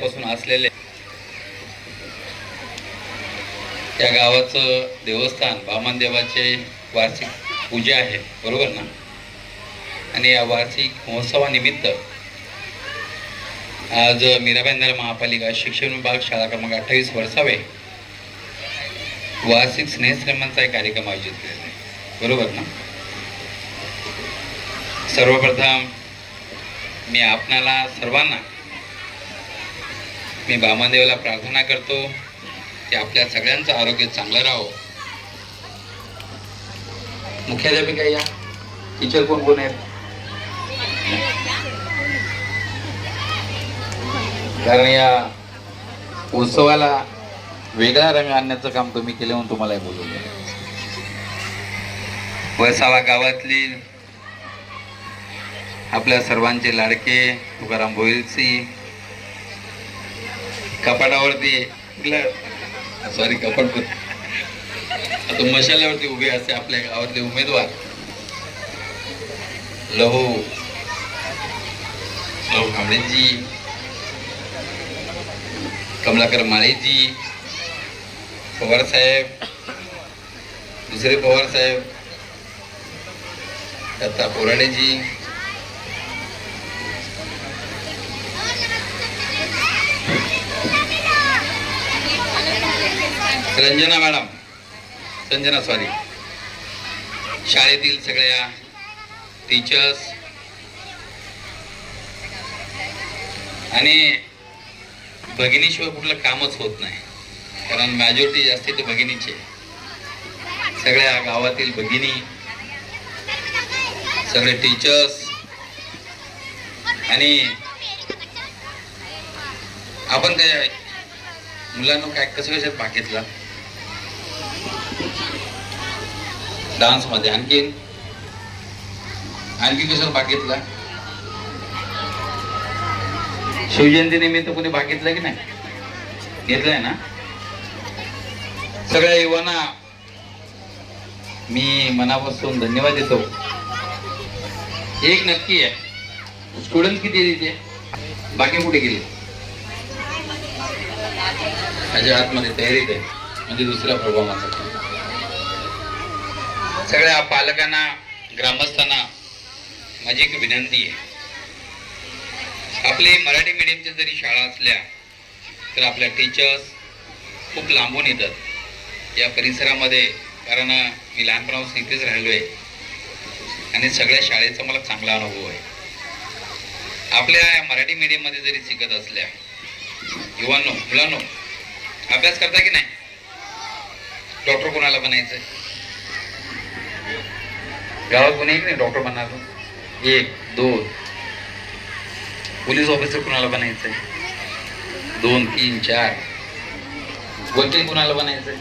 वर्षापासून असलेले त्या गावाचं देवस्थान वामनदेवाचे वार्षिक पूजा आहे, बरोबर ना? आणि या वार्षिक महोत्सवानिमित्त आज मीराबाई महापालिका शिक्षण विभाग शाळा क्रमांक 28 वर्षावे वार्षिक स्नेहश्रमांचा एक कार्यक्रम आयोजित केलेला आहे, बरोबर ना? सर्वप्रथम मी आपणाला सर्वांना मी वामनदेवाला प्रार्थना करतो की आपल्या सगळ्यांचं आरोग्य चांगलं राहो. मुख्याध्यापिका या टीचर कोण कोण आहेत? कारण या उत्सवाला वेगळा रंग आणण्याचं काम तुम्ही केलं म्हणून तुम्हाला बोलवलं. वसावा गावातली आपल्या सर्वांचे लाडके तुकाराम भोईरसी कपाटावरती कपाट आता मशाल्यावरती उभे असे आपल्या गावातले उमेदवार लहू कांबळेजी, कमलाकर माळेजी, पवार साहेब, दुसरे पवार साहेब, दत्ता पोराडेजी, रंजना मॅडम, संजना सॉरी, शाळेतील सगळ्या टीचर्स आणि भगिनीशिवाय कुठलं कामच होत नाही, कारण मॅजॉरिटी जास्ती ते भगिनीचे. सगळ्या गावातील भगिनी, सगळे टीचर्स आणि आपण काय मुलांना काय कसं कशात भाग घेतला डान्स मध्ये, आणखी कशात भाग घेतला? शिवजयंती निमित्त कोणी भाग घेतला की नाही? घेतलाय ना? सगळ्या युवांना मी मनापासून धन्यवाद देतो. एक नक्की आहे, स्टुडंट किती आहे तिथे? बाकी कुठे गेले? माझ्या आतमध्ये तयारीत आहे, म्हणजे दुसऱ्या प्रोग्रामासाठी. सगळ्या पालकांना, ग्रामस्थांना माझी एक विनंती आहे, आपली मराठी मीडियमच्या जरी शाळा असल्या तर आपल्या टीचर्स खूप लांबून येतात या परिसरामध्ये, कारण मी लहानपणापासून इथेच राहिलो आहे आणि सगळ्या शाळेचा मला चांगला अनुभव आहे. आपल्या मराठी मीडियममध्ये जरी शिकत असल्या युवांनो, मुलांनो, अभ्यास करता की नाही? डॉक्टर कोणाला बनायचंय? गावात कोणी नाही डॉक्टर बनणार? 1, 2. पोलीस ऑफिसर कुणाला बनायचंय? 2, 3, 4. वकील कुणाला बनायचंय?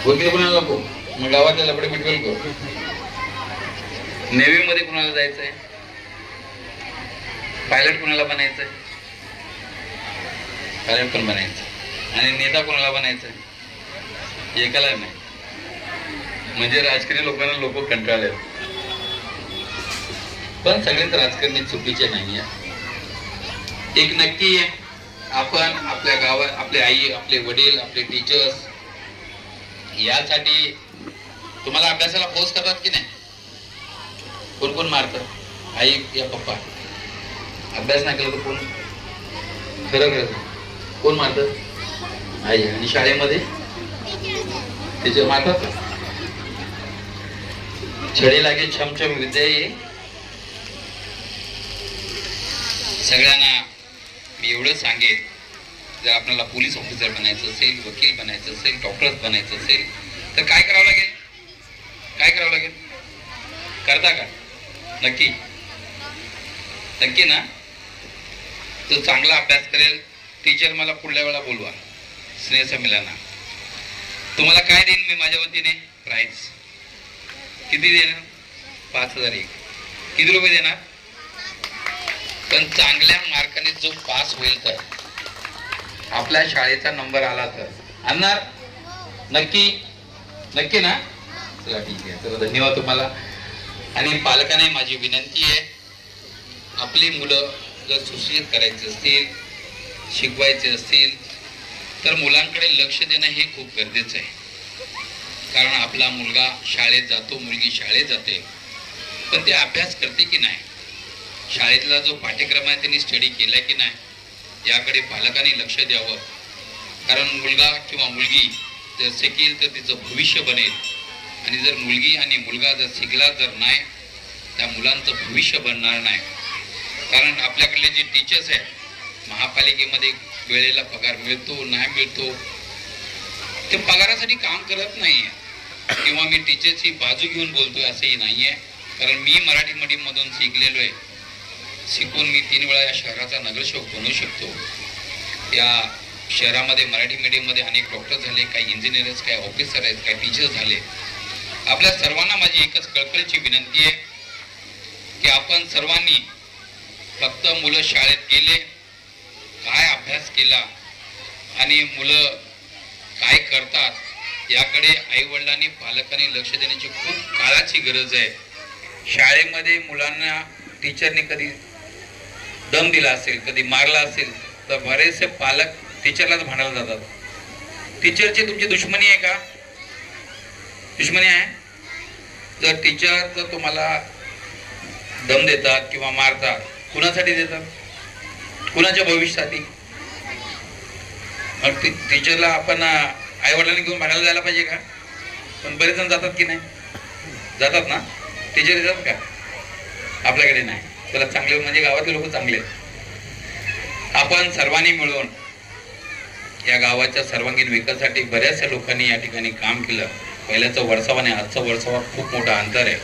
वकील कुणाला नको? मग गावातल्या लपडे मिटवेल को? नेव्ही मध्ये कुणाला जायचंय? पायलट कुणाला बनायचंय? पायलट पण बनायचं. आणि नेता कुणाला बनायचंय? एकाला नाही, म्हणजे राजकीय लोकांना लोक कंटाळले. पण सगळेच राजकारणी चुकीचे नाही आहे. एक नक्की आहे, आपण आपल्या गावात आपले आई, आपले वडील, आपले टीचर्स यासाठी तुम्हाला अभ्यासाला फोर्स करतात की नाही? कोण कोण मारतं? आई या पप्पा. अभ्यास नाही केला तर कोण? खरं कोण मारतं? आई. आणि शाळेमध्ये टीचर मारतात. छडी लागे छमछम विद्या ये. सगळ्यांना मी एवढं सांगेन, जर आपल्याला पोलीस ऑफिसर बनायचं असेल, वकील बनायचं असेल, डॉक्टर बनायचं असेल तर काय करावं लागेल? काय करावं लागेल? करता का? नक्की नक्की ना? तो चांगला अभ्यास करेल. टीचर मला पुढल्या वेळा बोलवा स्नेहसंमेलना. तुम्हाला काय देईन मी माझ्या वतीने? प्राइज किती देणार? 5001. किती रुपये देणार? पण चांगल्या मार्काने जो पास होईल तर, आपल्या शाळेचा नंबर आला तर आणणार? नक्की नक्की ना? चला ठीक आहे. चला धन्यवाद तुम्हाला. आणि पालकांना माझी विनंती आहे, आपली मुलं जर सुशिक्षित करायचे असतील, शिकवायचे असतील, तर मुलांकडे लक्ष देणं हे खूप गरजेचं आहे. कारण आपला मुलगा शाळेत जातो, मुलगी शाळेत जाते, पण ते अभ्यास करते की नाही, शाळेतला जो पाठ्यक्रम आहे त्यांनी स्टडी केला की नाही, याकडे पालकांनी लक्ष द्यावं. कारण मुलगा किंवा मुलगी जर शिकेल तर तिचं भविष्य बनेल, आणि जर मुलगी आणि मुलगा जर शिकला जर नाही, त्या मुलांचं भविष्य बनणार नाही. कारण आपल्याकडले जे टीचर्स आहेत, महापालिकेमध्ये वेळेला पगार मिळतो नाही मिळतो, ते पगारासाठी काम करत नाही आहे. किंवा मी टीचरची बाजू घेऊन बोलतोय असंही नाही आहे. कारण मी मराठी मीडियममधून शिकलेलो आहे. शिकून मी 3 वेळा या शहराचा नगरसेवक बनवू शकतो. या शहरामध्ये मराठी मीडियममध्ये अनेक डॉक्टर झाले, काही इंजिनियर्स, काही ऑफिसर आहेत, काही टीचर्स झाले. आपल्या सर्वांना माझी एकच कळकळीची विनंती आहे की आपण सर्वांनी फक्त मुलं शाळेत गेले, काय अभ्यास केला आणि मुलं काय करतात याकडे आईवडिलांनी पालकांनी लक्ष देण्याची खूप काळाची गरज आहे. शाळेमध्ये मुलांना टीचरने कधी दम दिला असेल, कधी मारला असेल, तर बरेचसे पालक टीचरलाच भांडायला जातात. टीचरची तुमची दुश्मनी आहे का? दुश्मनी आहे. जर टीचर जर तुम्हाला दम देतात किंवा मारतात, कुणासाठी देतात? कुणाच्या भविष्यासाठी? मग टीचरला आपण आईवडिलांनी घेऊन भांडायला जायला पाहिजे का? पण बरेच जण जातात की नाही? जातात ना. टीचर येतात का? आपल्याकडे नाही. त्याला चांगले म्हणजे गावातले लोक चांगले. आपण सर्वांनी मिळून या गावाच्या सर्वांगीण विकासासाठी बऱ्याचशा लोकांनी या ठिकाणी काम केलं. पहिल्याचं वर्षाव आणि आजचं वर्षाव खूप मोठा अंतर आहे.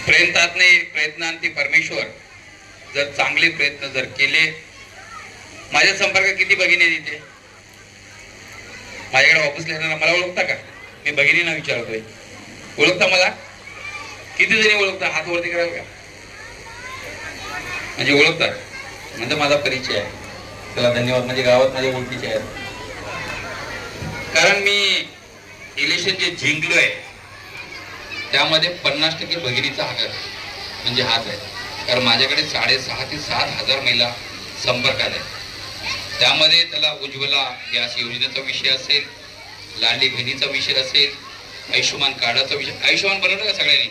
प्रयत्नांती परमेश्वर. जर चांगले प्रयत्न जर केले, माझ्या संपर्कात किती भगिनी तिथे? माझ्याकडे ऑफिसला येणार, मला ओळखता का? मी भगिनींना विचारतोय, ओळखता मला? किती जणी ओळखता? हात वरती कराल का? म्हणजे ओळखतात, म्हणजे माझा परिचय आहे. त्याला धन्यवाद. म्हणजे गावात माझ्या ओळखीचे आहेत. कारण मी इलेक्शन जे जिंकलोय त्यामध्ये 50% भगिनीचा म्हणजे हात आहे. कारण माझ्याकडे 6,500 ते 7,000 महिला संपर्कात आहेत. त्यामध्ये त्याला उज्ज्वला गॅस योजनेचा विषय असेल, लाडली बहिणीचा विषय असेल, आयुष्यमान कार्डाचा विषय. आयुष्यमान बनवलं का सगळ्यांनी?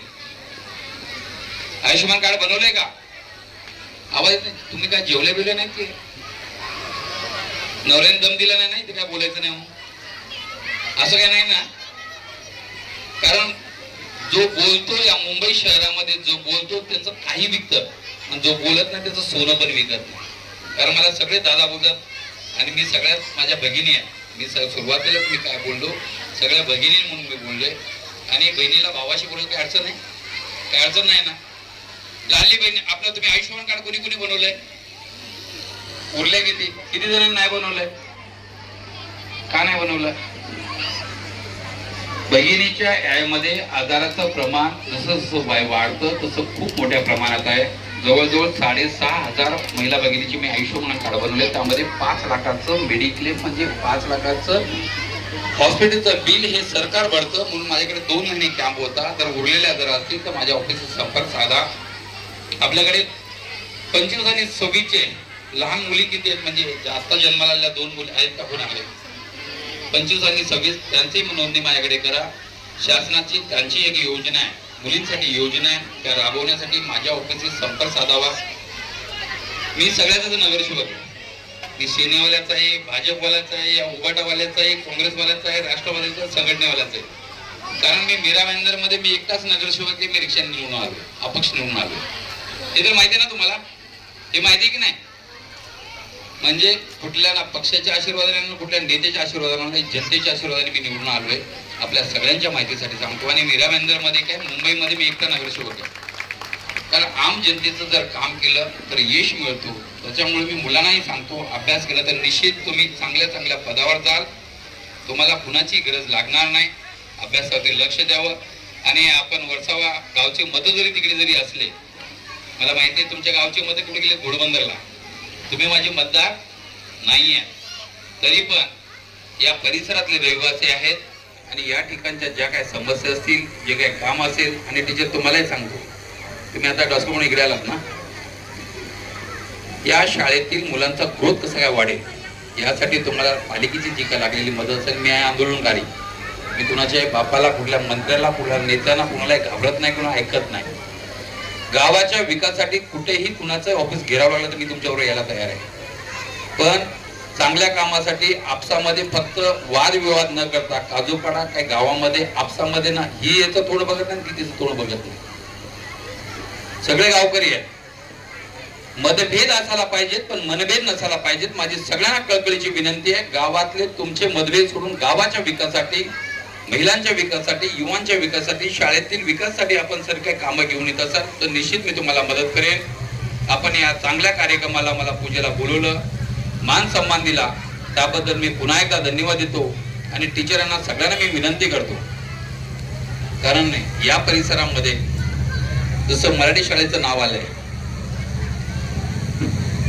आयुष्यमान कार्ड बनवलंय का? आवाज नाही. तुम्ही काय जेवले बिवले नाही की? नवऱ्याने दम दिला नाही ते काय बोलायचं नाही असं काय नाही ना. कारण जो बोलतो या मुंबई शहरामध्ये, जो बोलतो त्याचं काही विकतं, आणि जो बोलत नाही त्याचं सोनं पण विकत नाही. कारण मला सगळे दादा बोलतात आणि मी सगळ्यात माझ्या भगिनी आहे. मी सुरुवातीला मी काय बोललो, सगळ्या भगिनी म्हणून मी बोललोय. आणि बहिणीला भावाशी बोलायला काही अडचण नाही, काही अडचण नाही ना. लाडली बहिणी आपलं तुम्ही आयुष्यमान कार्ड कोणी कोणी बनवलंय? उरले किती? किती जणांनी नाही बनवलंय? का नाही बनवलं? बहिणीच्या यामध्ये आजाराचं प्रमाण जसं जसं वाढतं तसं खूप मोठ्या प्रमाणात आहे. जवळजवळ 6,500 महिला भगिनीची मी आयुष्यमान कार्ड बनवले. त्यामध्ये 5 लाखाचं मेडिक्लेम म्हणजे 5 लाखाचं हॉस्पिटलचं बिल हे सरकार भरतं. म्हणून माझ्याकडे 2 महिने कॅम्प होता. जर उरलेल्या जर असतील तर माझ्या ऑफिसचा संपर्क साधा. आपल्याकडे 25 आणि 26 लहान मुली किती आहेत? म्हणजे आता जन्माला आलेल्या 2 मुली आहेत का कोणाकडे? 25 आणि 26 त्यांची नोंदणी माझ्याकडे करा. शासनाची त्यांची एक योजना आहे, मुलींसाठी योजना आहे, त्या राबवण्यासाठी माझ्या ऑफिसशी संपर्क साधावा. मी सगळ्याचाच नगरसेवक आहे. मी सेनेवाल्याचा आहे, भाजपवाल्याचा आहे, या उबाटावाल्याचा आहे, काँग्रेसवाल्याचा आहे, राष्ट्रवादीचा, संघटनेवाल्याचा आहे. कारण मी मीरा भाईंदरमध्ये मी एकटाच नगरसेवक आहे. मी रिक्षा निवडून आलो, अपक्ष निवडून आलो. हे तर माहिती आहे ना तुम्हाला? हे माहिती आहे की नाही? म्हणजे कुठल्या पक्षाच्या आशीर्वादाने, कुठल्या नेत्याच्या आशीर्वादाने, जनतेच्या आशीर्वादाने मी निवडून आलोय. आपल्या सगळ्यांच्या माहितीसाठी सांगतो. आणि मीरा भाईंदरमध्ये काय, मुंबईमध्ये मी एकटा नगरसेवक आहे. कारण आम जनतेचं जर काम केलं तर यश मिळतो. त्याच्यामुळे मी मुलांनाही सांगतो, अभ्यास केला तर निश्चित तुम्ही चांगल्या चांगल्या पदावर जाल. तुम्हाला कुणाची गरज लागणार नाही. अभ्यासावरती लक्ष द्यावं. आणि आपण वर्षावा गावचे मतं जरी तिकडे जरी असले, मला माहिती आहे तुमच्या गावचे मतं कुठे गेले? घोडबंदरला. तुम्ही माझे मतदार नाही आहे, तरी पण या परिसरातले रहिवासी आहेत. आणि या ठिकाणच्या ज्या काही समस्या असतील, जे काही काम असेल, आणि टीचर तुम्हालाही सांगतो, तुम्ही आता डॉक्टर म्हणून इकडे आलात ना, या शाळेतील मुलांचा ग्रोथ कसा काय वाढेल, यासाठी तुम्हाला पालिकेची जी काय लागलेली मदत असेल, मी आहे आंदोलनकारी. मी कुणाच्या बापाला, कुठल्या मंत्र्याला, कुठल्या नेत्यांना कुणाला घाबरत नाही, कुणा ऐकत नाही. गावाच्या विकासासाठी कुठेही कुणाचं ऑफिस घेरावं लागलं तर मी तुमच्याबरोबर यायला तयार आहे. पण चांगल्या कामासाठी आपसामध्ये फक्त वादविवाद न करता, काजूपाडा काय गावामध्ये आपसामध्ये ना, ही याचं तोंड बघत नाही, ती तिचं तोंड बघत नाही. सगळे गावकरी आहेत. मतभेद असायला पाहिजेत पण मनभेद नसायला पाहिजेत. माझी सगळ्यांना कळकळीची विनंती आहे, गावातले तुमचे मतभेद सोडून गावाच्या विकासासाठी, महिलांच्या विकासासाठी, युवांच्या विकासासाठी, शाळेतील विकासासाठी आपण जर काही कामं घेऊन येत असाल तर निश्चित मी तुम्हाला मदत करेन. आपण या चांगल्या कार्यक्रमाला मला पूजेला बोलवलं, मान सन्मान दिला, त्याबद्दल मी पुन्हा एकदा धन्यवाद देतो. आणि टीचरांना सगळ्यांना मी विनंती करतो, कारण या परिसरामध्ये जसं मराठी शाळेचं नाव आलंय,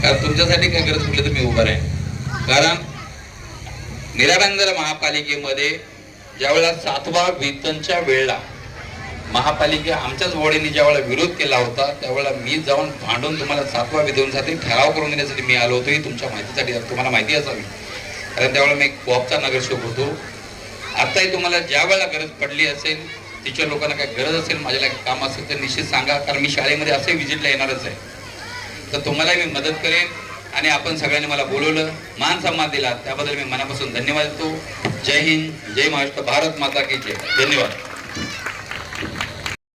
कारण तुमच्यासाठी काय गरज पडली तर मी उभा आहे. कारण निराबंदर महापालिकेमध्ये ज्यावेळेला 7वा वेतनच्या वेळेला महापालिका आमच्याच बॉडीने ज्यावेळेला विरोध केला होता, त्यावेळेला मी जाऊन भांडून तुम्हाला 7वा वेतनसाठी ठराव करून देण्यासाठी मी आलो होतो. ही तुमच्या माहितीसाठी, तुम्हाला माहिती असावी, कारण त्यावेळेला मी कॉपचा नगरसेवक होतो. आताही तुम्हाला ज्या वेळेला गरज पडली असेल, टीचर लोकांना काय गरज असेल, माझ्याला काम असेल तर निश्चित सांगा, कारण मी शाळेमध्ये असे व्हिजिटला येणारच आहे. तर तुम्हाला मी मदत करेन. आणि आपण सगळ्यांनी मला बोलवलं, मान सन्मान दिला, त्याबद्दल मी मनापासून धन्यवाद देतो. जय हिंद, जय महाराष्ट्र, भारत माता की जय. धन्यवाद.